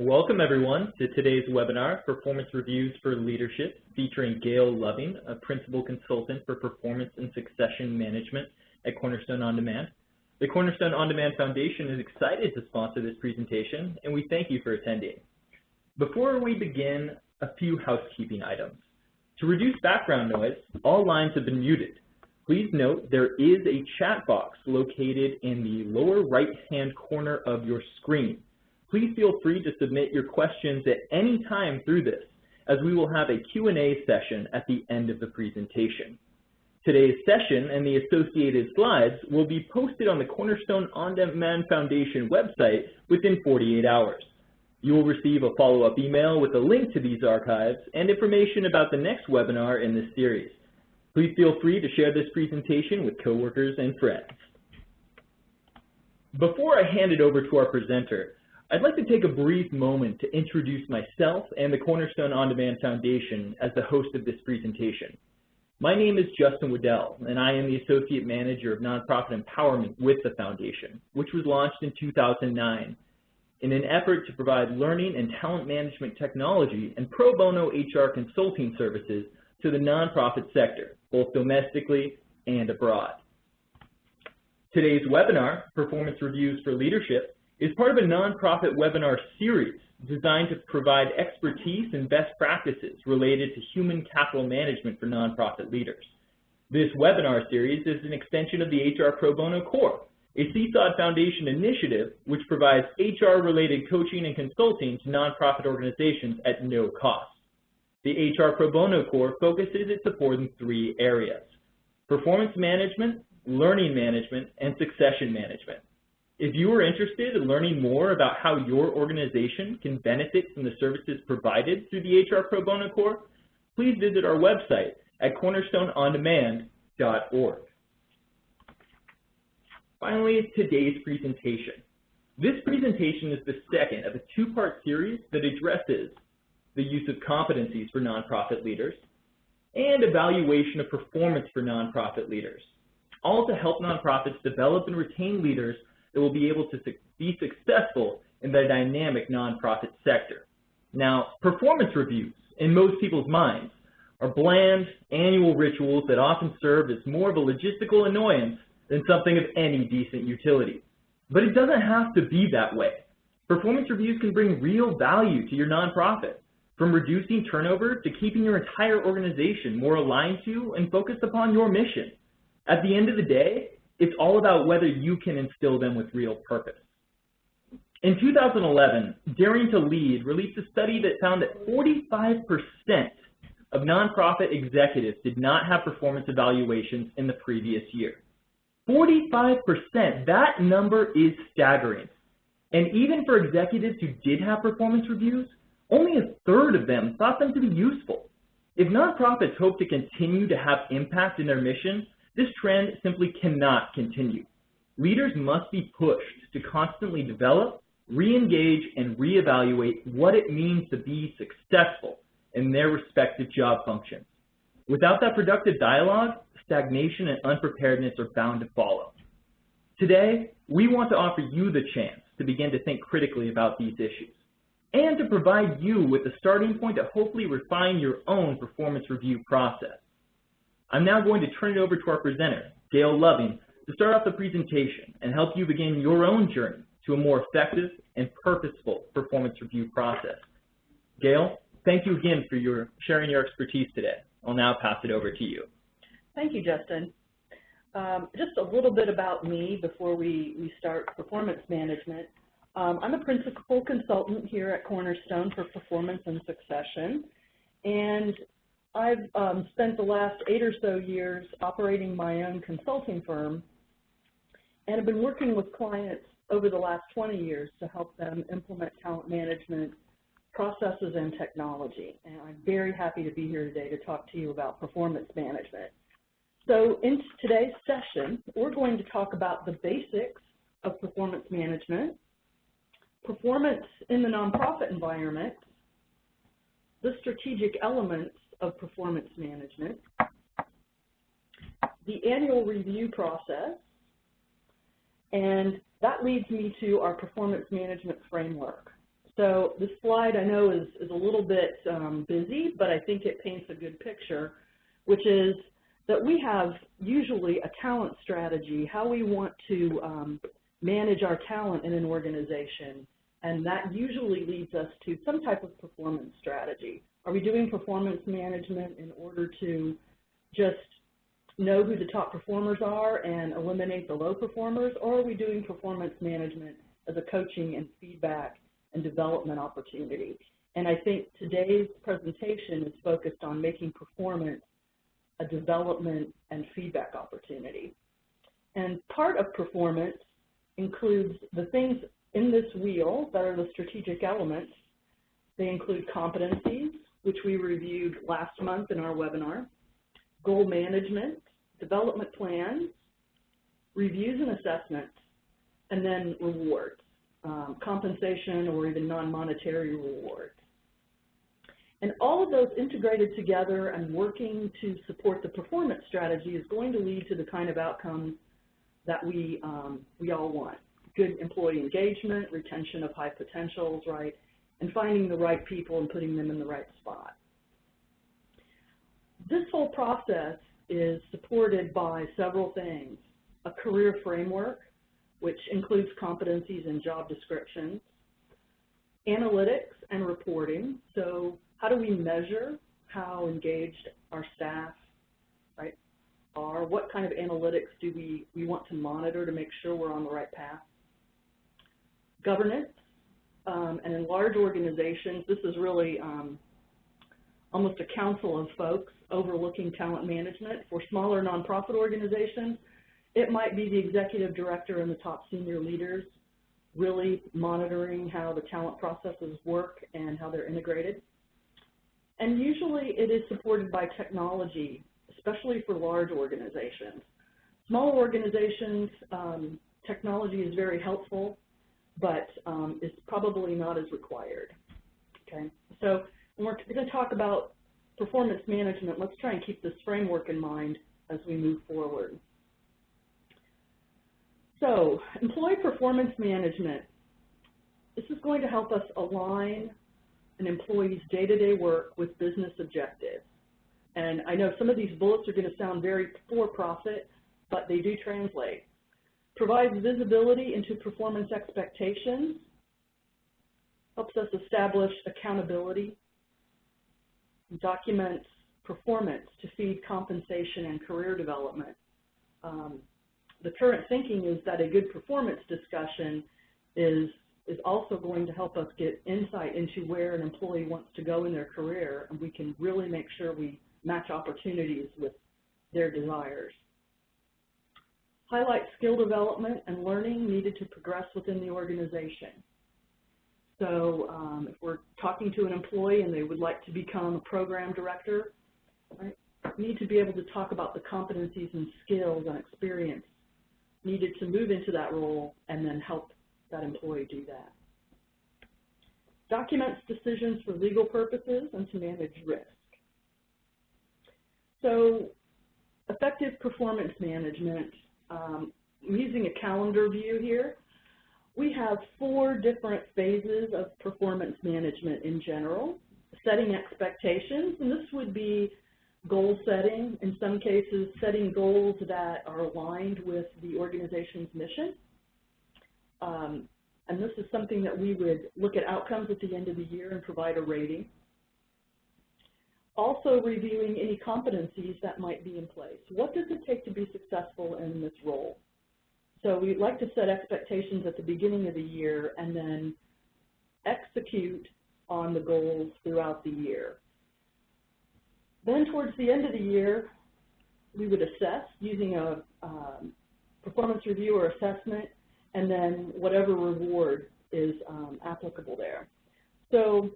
Welcome everyone to today's webinar, Performance Reviews for Leadership, featuring Gayle Loving, a Principal Consultant for Performance and Succession Management at Cornerstone OnDemand. The Cornerstone OnDemand Foundation is excited to sponsor this presentation, and we thank you for attending. Before we begin, a few housekeeping items. To reduce background noise, all lines have been muted. Please note there is a chat box located in the lower right-hand corner of your screen. Please feel free to submit your questions at any time through this, as we will have a Q&A session at the end of the presentation. Today's session and the associated slides will be posted on the Cornerstone OnDemand Foundation website within 48 hours. You will receive a follow-up email with a link to these archives and information about the next webinar in this series. Please feel free to share this presentation with coworkers and friends. Before I hand it over to our presenter, I'd like to take a brief moment to introduce myself and the Cornerstone OnDemand Foundation as the host of this presentation. My name is Justin Waddell, and I am the Associate Manager of Nonprofit Empowerment with the Foundation, which was launched in 2009 in an effort to provide learning and talent management technology and pro bono HR consulting services to the nonprofit sector, both domestically and abroad. Today's webinar, Performance Reviews for Leadership, is part of a nonprofit webinar series designed to provide expertise and best practices related to human capital management for nonprofit leaders. This webinar series is an extension of the HR Pro Bono Core, a CSOD Foundation initiative which provides HR-related coaching and consulting to nonprofit organizations at no cost. The HR Pro Bono Core focuses its support in 3 areas: performance management, learning management, and succession management. If you are interested in learning more about how your organization can benefit from the services provided through the HR Pro Bono Core, please visit our website at cornerstoneondemand.org. Finally, today's presentation. This presentation is the second of a 2-part series that addresses the use of competencies for nonprofit leaders and evaluation of performance for nonprofit leaders, all to help nonprofits develop and retain leaders that will be able to be successful in the dynamic nonprofit sector. Now, performance reviews, in most people's minds, are bland, annual rituals that often serve as more of a logistical annoyance than something of any decent utility. But it doesn't have to be that way. Performance reviews can bring real value to your nonprofit, from reducing turnover to keeping your entire organization more aligned to and focused upon your mission. At the end of the day, it's all about whether you can instill them with real purpose. In 2011, Daring to Lead released a study that found that 45% of nonprofit executives did not have performance evaluations in the previous year. 45%, that number is staggering. And even for executives who did have performance reviews, only 1/3 of them thought them to be useful. If nonprofits hope to continue to have impact in their mission, this trend simply cannot continue. Leaders must be pushed to constantly develop, re-engage, and reevaluate what it means to be successful in their respective job functions. Without that productive dialogue, stagnation and unpreparedness are bound to follow. Today, we want to offer you the chance to begin to think critically about these issues and to provide you with a starting point to hopefully refine your own performance review process. I'm now going to turn it over to our presenter, Gayle Loving, to start off the presentation and help you begin your own journey to a more effective and purposeful performance review process. Gayle, thank you again for sharing your expertise today. I'll now pass it over to you. Thank you, Justin. Just a little bit about me before we start performance management. I'm a principal consultant here at Cornerstone for Performance and Succession, and I've spent the last 8 or so years operating my own consulting firm, and have been working with clients over the last 20 years to help them implement talent management processes and technology. And I'm very happy to be here today to talk to you about performance management. So in today's session, we're going to talk about the basics of performance management, performance in the nonprofit environment, the strategic elements of performance management, the annual review process, and that leads me to our performance management framework. So this slide I know is a little bit busy, but I think it paints a good picture, which is that we have usually a talent strategy, how we want to manage our talent in an organization, and that usually leads us to some type of performance strategy. Are we doing performance management in order to just know who the top performers are and eliminate the low performers, or are we doing performance management as a coaching and feedback and development opportunity? And I think today's presentation is focused on making performance a development and feedback opportunity. And part of performance includes the things in this wheel that are the strategic elements. They include competencies, which we reviewed last month in our webinar, goal management, development plans, reviews and assessments, and then rewards, compensation or even non-monetary rewards. And all of those integrated together and working to support the performance strategy is going to lead to the kind of outcomes that we all want. Good employee engagement, retention of high potentials, right, and finding the right people and putting them in the right spot. This whole process is supported by several things: a career framework, which includes competencies and job descriptions, analytics and reporting. So how do we measure how engaged our staff, right, are? What kind of analytics do we want to monitor to make sure we're on the right path? Governance, and in large organizations, this is really almost a council of folks overlooking talent management. For smaller nonprofit organizations, it might be the executive director and the top senior leaders really monitoring how the talent processes work and how they're integrated. And usually it is supported by technology, especially for large organizations. Smaller organizations, technology is very helpful, but is probably not as required. Okay, so when we're going to talk about performance management, let's try and keep this framework in mind as we move forward. So, employee performance management. This is going to help us align an employee's day-to-day work with business objectives. And I know some of these bullets are going to sound very for-profit, but they do translate. Provides visibility into performance expectations, helps us establish accountability, documents performance to feed compensation and career development. The current thinking is that a good performance discussion is also going to help us get insight into where an employee wants to go in their career, and we can really make sure we match opportunities with their desires. Highlight skill development and learning needed to progress within the organization. So if we're talking to an employee and they would like to become a program director, right, we need to be able to talk about the competencies and skills and experience needed to move into that role and then help that employee do that. Documents decisions for legal purposes and to manage risk. So effective performance management, I'm using a calendar view here. We have 4 different phases of performance management in general. Setting expectations, and this would be goal setting, in some cases setting goals that are aligned with the organization's mission. And this is something that we would look at outcomes at the end of the year and provide a rating. Also reviewing any competencies that might be in place. What does it take to be successful in this role? So we'd like to set expectations at the beginning of the year and then execute on the goals throughout the year. Then towards the end of the year, we would assess using a performance review or assessment, and then whatever reward is applicable there. So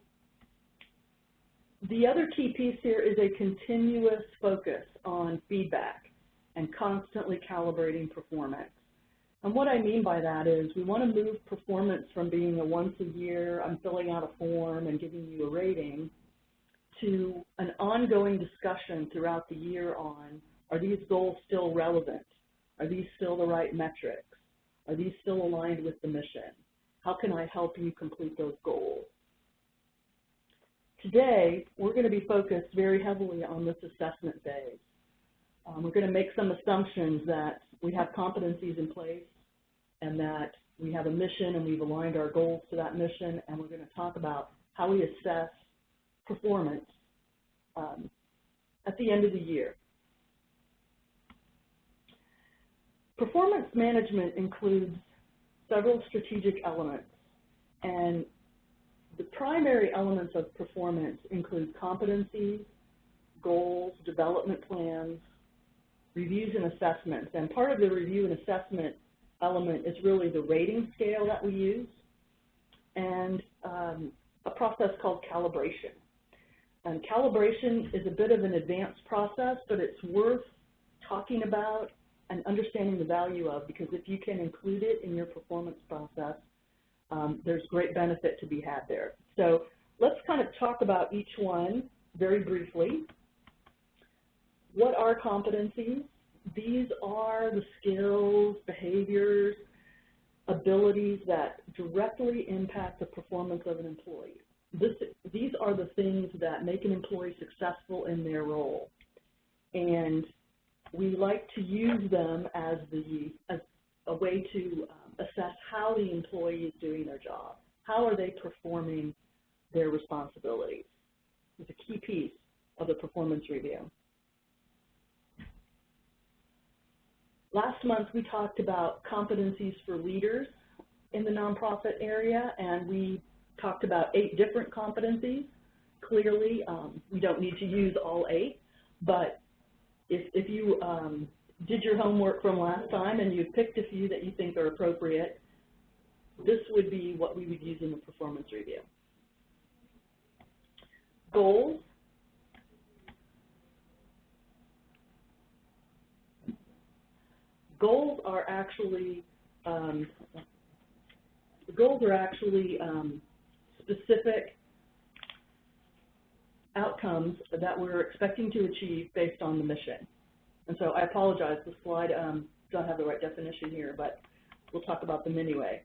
the other key piece here is a continuous focus on feedback and constantly calibrating performance. And what I mean by that is we want to move performance from being a once a year, I'm filling out a form and giving you a rating, to an ongoing discussion throughout the year on, are these goals still relevant? Are these still the right metrics? Are these still aligned with the mission? How can I help you complete those goals? Today, we're going to be focused very heavily on this assessment phase. We're going to make some assumptions that we have competencies in place and that we have a mission and we've aligned our goals to that mission, and we're going to talk about how we assess performance at the end of the year. Performance management includes several strategic elements, and the primary elements of performance include competencies, goals, development plans, reviews and assessments. And part of the review and assessment element is really the rating scale that we use and a process called calibration. And calibration is a bit of an advanced process, but it's worth talking about and understanding the value of, because if you can include it in your performance process, there's great benefit to be had there. So let's kind of talk about each one very briefly. What are competencies? These are the skills, behaviors, abilities that directly impact the performance of an employee. These are the things that make an employee successful in their role. And we like to use them as a way to assess how the employee is doing their job. How are they performing their responsibilities? It's a key piece of the performance review. Last month, we talked about competencies for leaders in the nonprofit area, and we talked about 8 different competencies. Clearly, we don't need to use all 8, but if you did your homework from last time and you picked a few that you think are appropriate, this would be what we would use in the performance review. Goals. Goals are actually specific outcomes that we're expecting to achieve based on the mission. And so I apologize, the slide don't have the right definition here, but we'll talk about them anyway.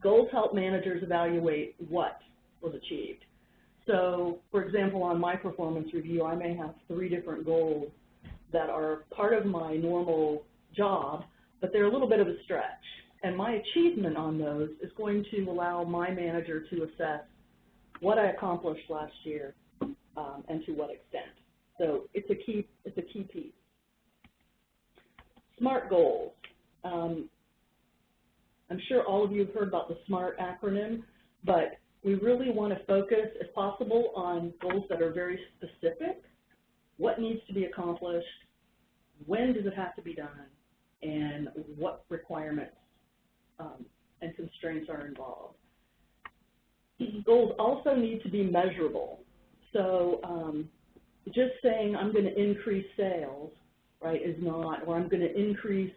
Goals help managers evaluate what was achieved. So, for example, on my performance review, I may have 3 different goals that are part of my normal job, but they're a little bit of a stretch. And my achievement on those is going to allow my manager to assess what I accomplished last year and to what extent. So it's a key piece. SMART goals. I'm sure all of you have heard about the SMART acronym, but we really want to focus, if possible, on goals that are very specific. What needs to be accomplished? When does it have to be done? And what requirements and constraints are involved. Goals also need to be measurable. So just saying I'm going to increase sales, right, is not, or I'm going to increase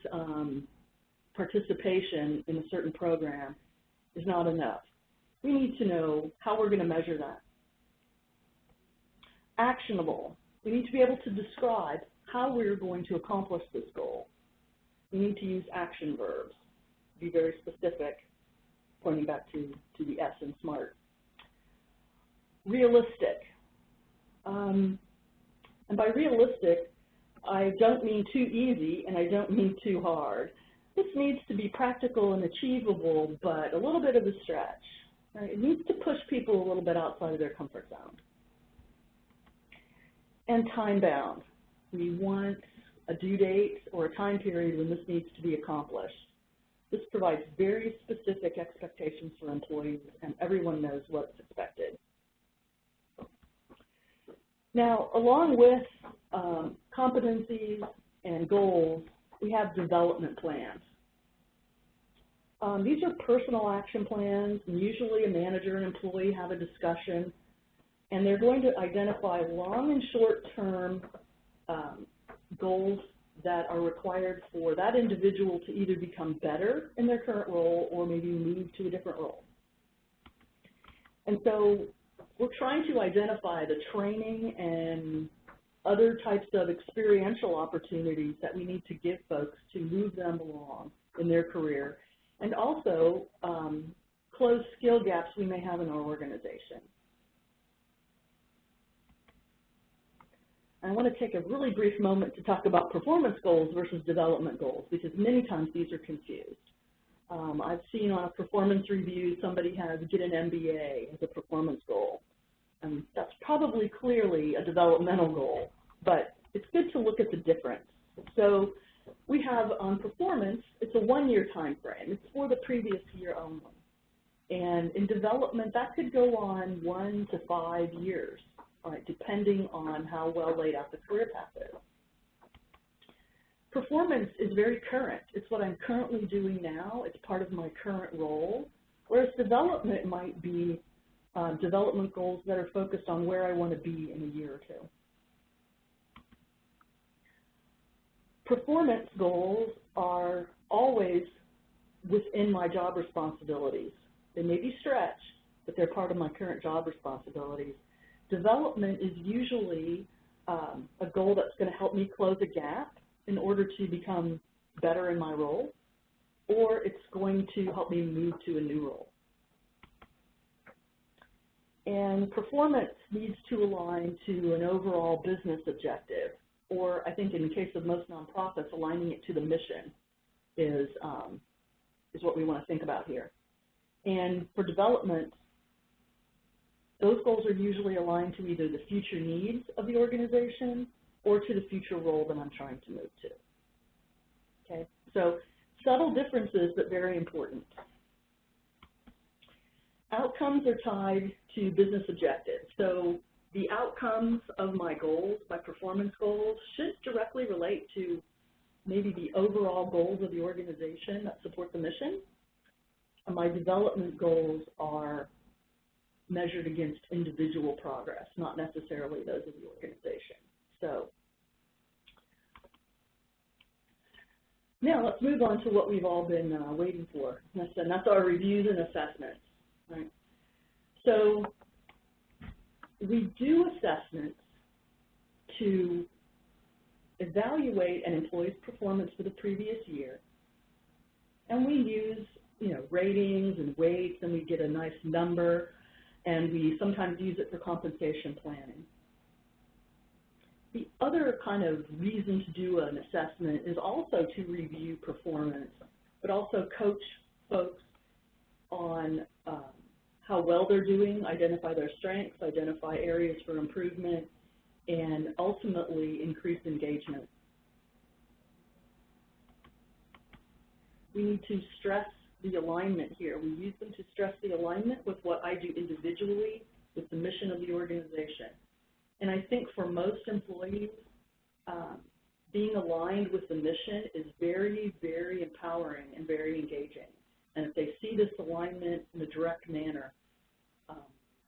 participation in a certain program is not enough. We need to know how we're going to measure that. Actionable. We need to be able to describe how we're going to accomplish this goal. We need to use action verbs, be very specific, pointing back to the S in SMART. Realistic. And by realistic, I don't mean too easy and I don't mean too hard. This needs to be practical and achievable, but a little bit of a stretch. Right? It needs to push people a little bit outside of their comfort zone. And time-bound. We want a due date or a time period when this needs to be accomplished. This provides very specific expectations for employees, and everyone knows what's expected. Now, along with competencies and goals, we have development plans. These are personal action plans, and usually a manager and employee have a discussion, and they're going to identify long and short-term goals that are required for that individual to either become better in their current role or maybe move to a different role. And so we're trying to identify the training and other types of experiential opportunities that we need to give folks to move them along in their career, and also close skill gaps we may have in our organization. I want to take a really brief moment to talk about performance goals versus development goals, because many times these are confused. I've seen on a performance review somebody has get an MBA as a performance goal, and that's probably clearly a developmental goal, but it's good to look at the difference. So we have on performance, it's a 1-year time frame. It's for the previous year only. And in development, that could go on 1 to 5 years, right, depending on how well laid out the career path is. Performance is very current. It's what I'm currently doing now. It's part of my current role, whereas development might be development goals that are focused on where I want to be in a year or two. Performance goals are always within my job responsibilities. They may be stretched, but they're part of my current job responsibilities. Development is usually a goal that's going to help me close a gap in order to become better in my role, or it's going to help me move to a new role. And performance needs to align to an overall business objective, or I think in the case of most nonprofits, aligning it to the mission is what we want to think about here. And for development, those goals are usually aligned to either the future needs of the organization or to the future role that I'm trying to move to. Okay, so subtle differences, but very important. Outcomes are tied to business objectives. So the outcomes of my goals, my performance goals, should directly relate to maybe the overall goals of the organization that support the mission. And my development goals are measured against individual progress, not necessarily those of the organization. So now let's move on to what we've all been waiting for, and that's our reviews and assessments. Right? So we do assessments to evaluate an employee's performance for the previous year, and we use ratings and weights, and we get a nice number, and we sometimes use it for compensation planning. The other kind of reason to do an assessment is also to review performance, but also coach folks on how well they're doing, identify their strengths, identify areas for improvement, and ultimately increase engagement. We need to stress the alignment here. We use them to stress the alignment with what I do individually with the mission of the organization. And I think for most employees, being aligned with the mission is very, very empowering and very engaging. And if they see this alignment in a direct manner,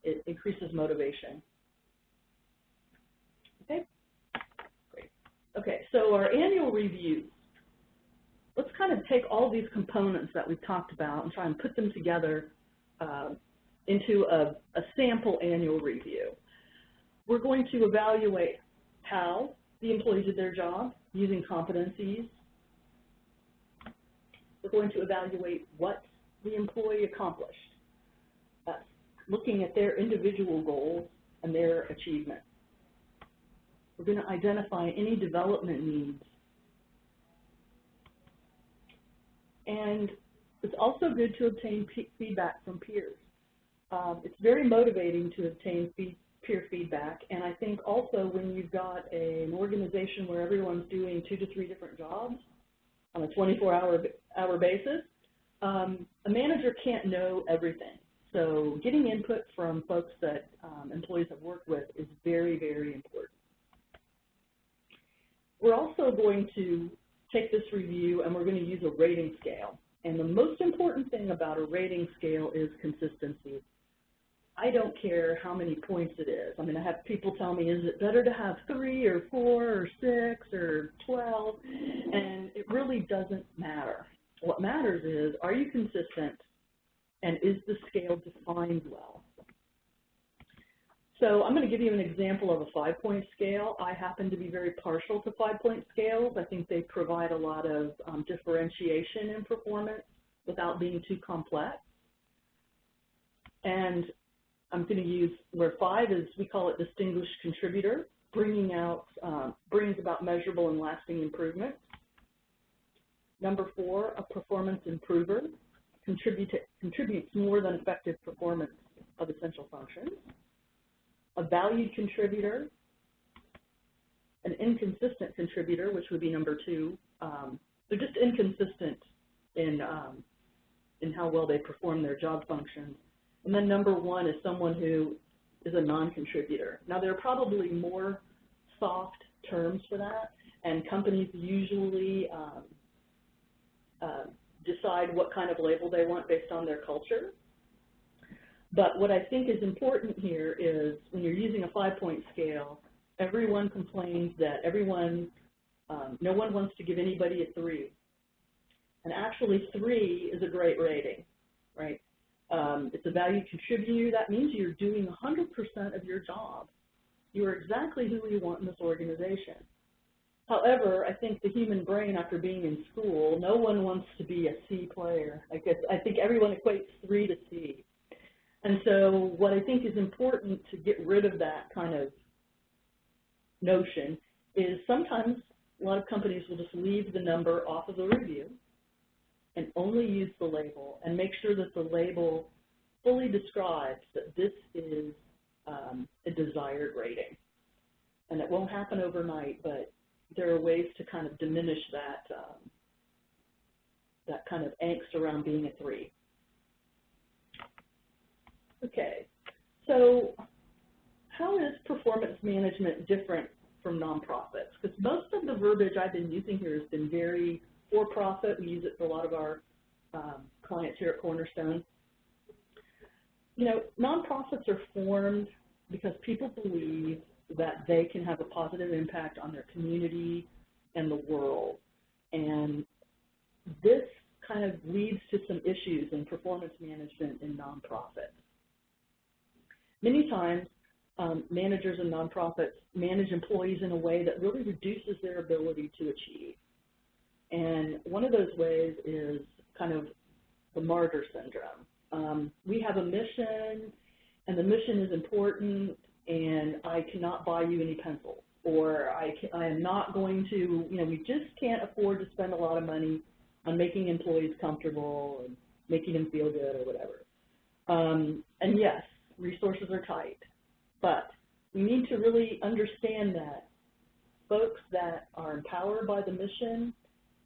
it increases motivation. Okay? Great. Okay, so our annual reviews. Let's kind of take all these components that we've talked about and try and put them together into a sample annual review. We're going to evaluate how the employee did their job using competencies. We're going to evaluate what the employee accomplished. That's looking at their individual goals and their achievement. We're going to identify any development needs. And it's also good to obtain feedback from peers. It's very motivating to obtain peer feedback, and I think also when you've got an organization where everyone's doing 2 to 3 different jobs on a 24-hour basis, a manager can't know everything. So getting input from folks that employees have worked with is very, very important. We're also going to take this review and we're going to use a rating scale. And the most important thing about a rating scale is consistency. I don't care how many points it is. I mean, I have people tell me, is it better to have 3 or 4 or 6 or 12? And it really doesn't matter. What matters is, are you consistent and is the scale defined well? So I'm going to give you an example of a 5-point scale. I happen to be very partial to 5-point scales. I think they provide a lot of differentiation in performance without being too complex. And I'm going to use where 5 is, we call it distinguished contributor, brings about measurable and lasting improvement. Number 4, a performance improver, contributes more than effective performance of essential functions. A valued contributor, an inconsistent contributor, which would be number 2. They're just inconsistent in how well they perform their job functions. And then number 1 is someone who is a non-contributor. Now, there are probably more soft terms for that, and companies usually decide what kind of label they want based on their culture. But what I think is important here is when you're using a 5-point scale, everyone complains that no one wants to give anybody a 3. And actually 3 is a great rating, right? It's a valued contributor. That means you're doing 100% of your job. You are exactly who you want in this organization. However, I think the human brain, after being in school, no one wants to be a C player. I think everyone equates 3 to C. And so what I think is important to get rid of that kind of notion is sometimes a lot of companies will just leave the number off of the review and only use the label and make sure that the label fully describes that this is a desired rating. And it won't happen overnight, but there are ways to kind of diminish that, that kind of angst around being a 3. Okay, so how is performance management different from nonprofits? Because most of the verbiage I've been using here has been very for-profit. We use it for a lot of our clients here at Cornerstone. You know, nonprofits are formed because people believe that they can have a positive impact on their community and the world. And this kind of leads to some issues in performance management in nonprofits. Many times, managers in nonprofits manage employees in a way that really reduces their ability to achieve. And one of those ways is kind of the martyr syndrome. We have a mission, and the mission is important, and I cannot buy you any pencils, or I am not going to, we just can't afford to spend a lot of money on making employees comfortable and making them feel good or whatever. And yes, resources are tight, but we need to really understand that folks that are empowered by the mission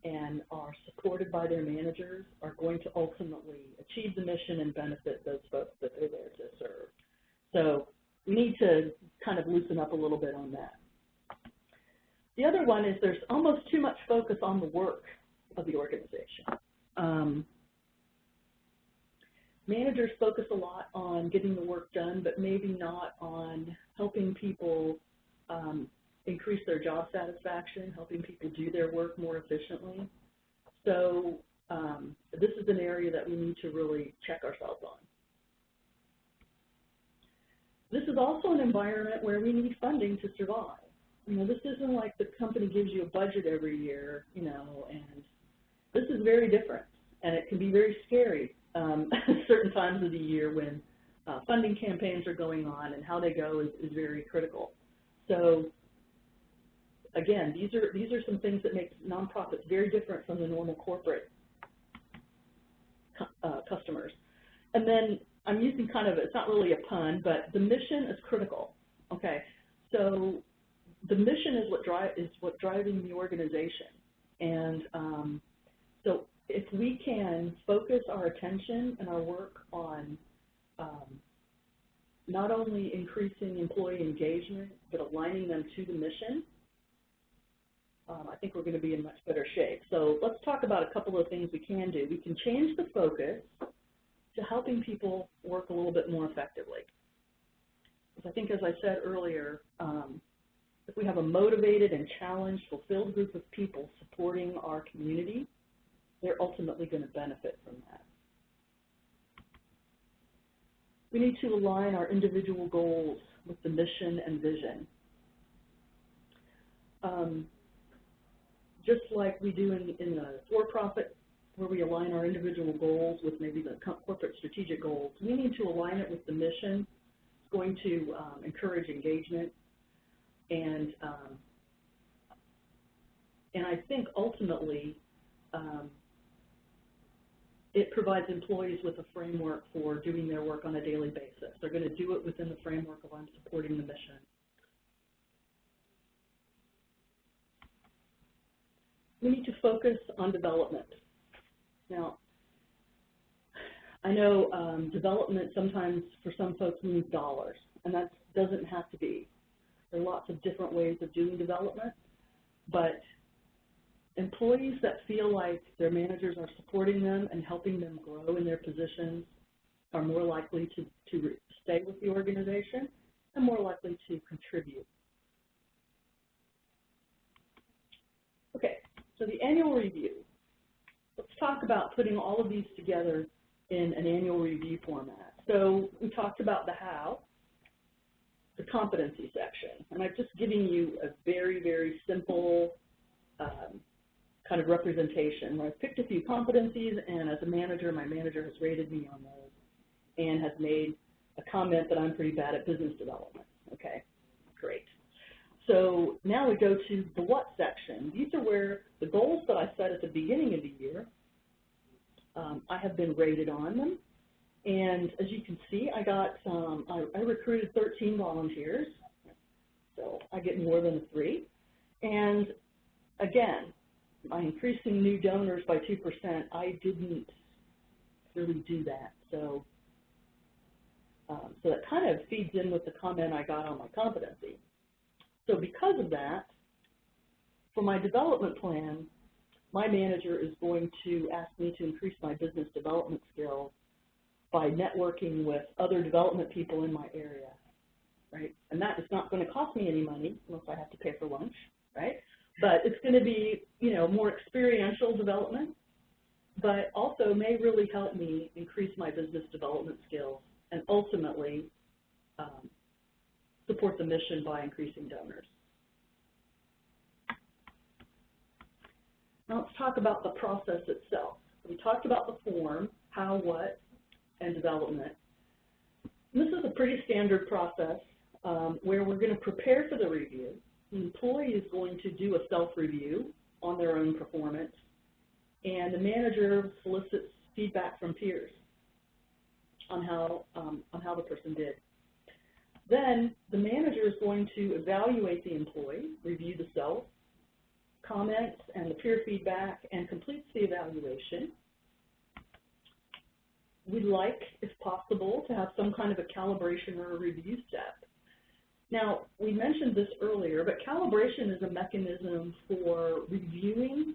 and are supported by their managers are going to ultimately achieve the mission and benefit those folks that they're there to serve. So we need to kind of loosen up a little bit on that. The other one is there's almost too much focus on the work of the organization. Managers focus a lot on getting the work done, but maybe not on helping people increase their job satisfaction, helping people do their work more efficiently. So this is an area that we need to really check ourselves on. This is also an environment where we need funding to survive. This isn't like the company gives you a budget every year, and this is very different, and it can be very scary certain times of the year when funding campaigns are going on, and how they go is very critical. So again, these are some things that make nonprofits very different from the normal corporate customers. And then I'm using kind of, it's not really a pun, but the mission is critical. Okay, so the mission is what's driving the organization, and so if we can focus our attention and our work on not only increasing employee engagement, but aligning them to the mission, I think we're going to be in much better shape. So let's talk about a couple of things we can do. We can change the focus to helping people work a little bit more effectively. Because I think, as I said earlier, if we have a motivated and challenged, fulfilled group of people supporting our community, they're ultimately going to benefit from that. We need to align our individual goals with the mission and vision. Just like we do in the for-profit where we align our individual goals with maybe the corporate strategic goals. We need to align it with the mission. It's going to encourage engagement, and I think ultimately it provides employees with a framework for doing their work on a daily basis. They're going to do it within the framework of I'm supporting the mission. We need to focus on development. Now, I know development sometimes for some folks means dollars, and that doesn't have to be. There are lots of different ways of doing development, but employees that feel like their managers are supporting them and helping them grow in their positions are more likely to stay with the organization and more likely to contribute. Okay, so the annual review. Let's talk about putting all of these together in an annual review format. So we talked about the how, the competency section, and I've just given you a very, very simple kind of representation where I've picked a few competencies, and as a manager, my manager has rated me on those and has made a comment that I'm pretty bad at business development. Okay, great. So now we go to the what section. These are where the goals that I set at the beginning of the year, I have been rated on them. And as you can see, I got I recruited 13 volunteers, so I get more than a 3. And again, by increasing new donors by 2%, I didn't really do that. So, so that kind of feeds in with the comment I got on my competency. So because of that, for my development plan, my manager is going to ask me to increase my business development skills by networking with other development people in my area, right? And that is not going to cost me any money unless I have to pay for lunch, right? But it's going to be, you know, more experiential development, but also may really help me increase my business development skills and ultimately support the mission by increasing donors. Now let's talk about the process itself. We talked about the form, how, what, and development. This is a pretty standard process where we're going to prepare for the review. The employee is going to do a self-review on their own performance, and the manager solicits feedback from peers on how the person did. Then the manager is going to evaluate the employee, review the self, comments and the peer feedback, and completes the evaluation. We'd like, if possible, to have some kind of a calibration or a review step. Now, we mentioned this earlier, but calibration is a mechanism for reviewing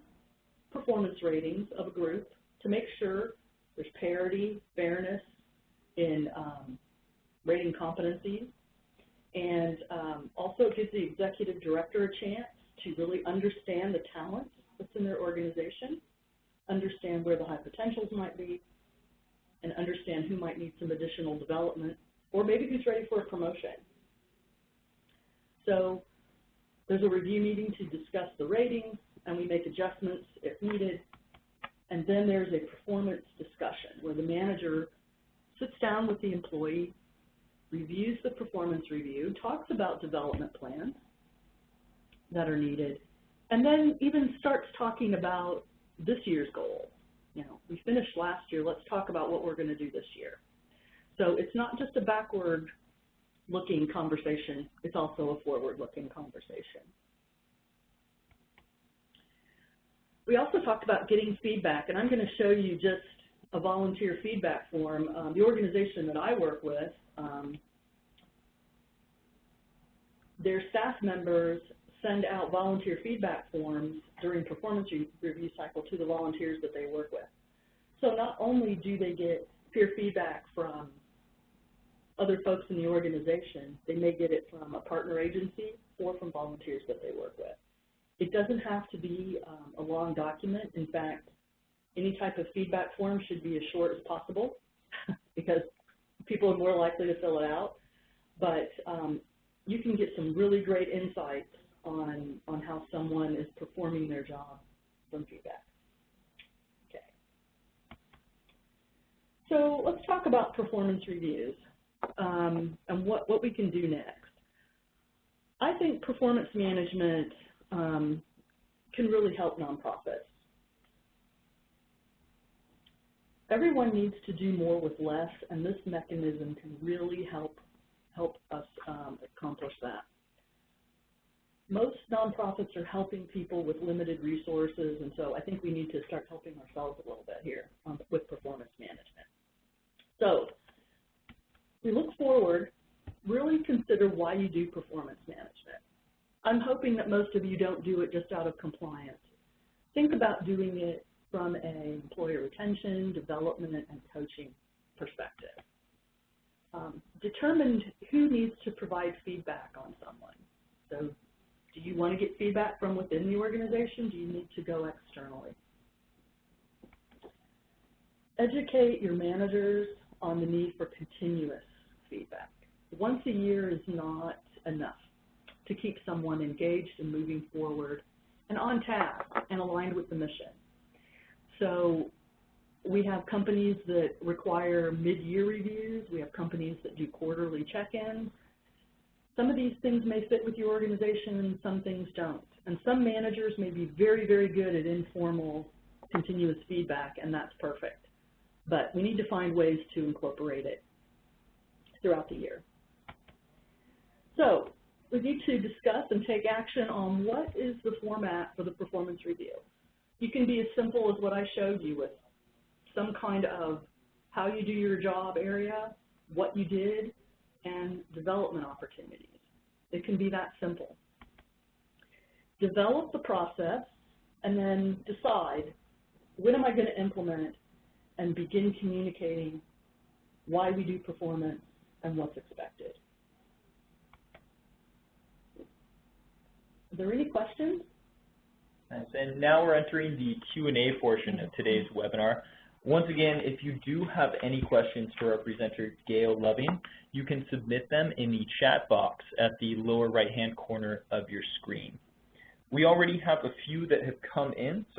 performance ratings of a group to make sure there's parity, fairness in rating competencies, and also it gives the executive director a chance to really understand the talent that's in their organization, understand where the high potentials might be, and understand who might need some additional development, or maybe who's ready for a promotion. So there's a review meeting to discuss the ratings, and we make adjustments if needed. And then there's a performance discussion where the manager sits down with the employee, reviews the performance review, talks about development plans that are needed, and then even starts talking about this year's goals. You know, we finished last year, let's talk about what we're going to do this year. So it's not just a backward-looking conversation, it's also a forward-looking conversation. We also talked about getting feedback, and I'm going to show you just a volunteer feedback form. The organization that I work with, their staff members send out volunteer feedback forms during performance review cycle to the volunteers that they work with. So not only do they get peer feedback from other folks in the organization, they may get it from a partner agency or from volunteers that they work with. It doesn't have to be a long document. In fact, any type of feedback form should be as short as possible because people are more likely to fill it out. But you can get some really great insights on how someone is performing their job from feedback. Okay. So let's talk about performance reviews and what we can do next. I think performance management can really help nonprofits. Everyone needs to do more with less, and this mechanism can really help us accomplish that. Most nonprofits are helping people with limited resources, and so I think we need to start helping ourselves a little bit here with performance management. So we look forward, really consider why you do performance management. I'm hoping that most of you don't do it just out of compliance. Think about doing it from an employee retention, development, and coaching perspective. Determine who needs to provide feedback on someone. So do you want to get feedback from within the organization? Do you need to go externally? Educate your managers on the need for continuous feedback. Once a year is not enough to keep someone engaged and moving forward and on task and aligned with the mission. So we have companies that require mid-year reviews. We have companies that do quarterly check-ins. Some of these things may fit with your organization and some things don't. And some managers may be very, very good at informal continuous feedback, and that's perfect. But we need to find ways to incorporate it throughout the year. So we need to discuss and take action on what is the format for the performance review. You can be as simple as what I showed you with some kind of how you do your job area, what you did, and development opportunities. It can be that simple. Develop the process and then decide, when am I going to implement it, and begin communicating why we do performance and what's expected. Are there any questions? And now we're entering the Q&A portion of today's webinar. Once again, if you do have any questions for our presenter, Gayle Loving, you can submit them in the chat box at the lower right-hand corner of your screen. We already have a few that have come in, so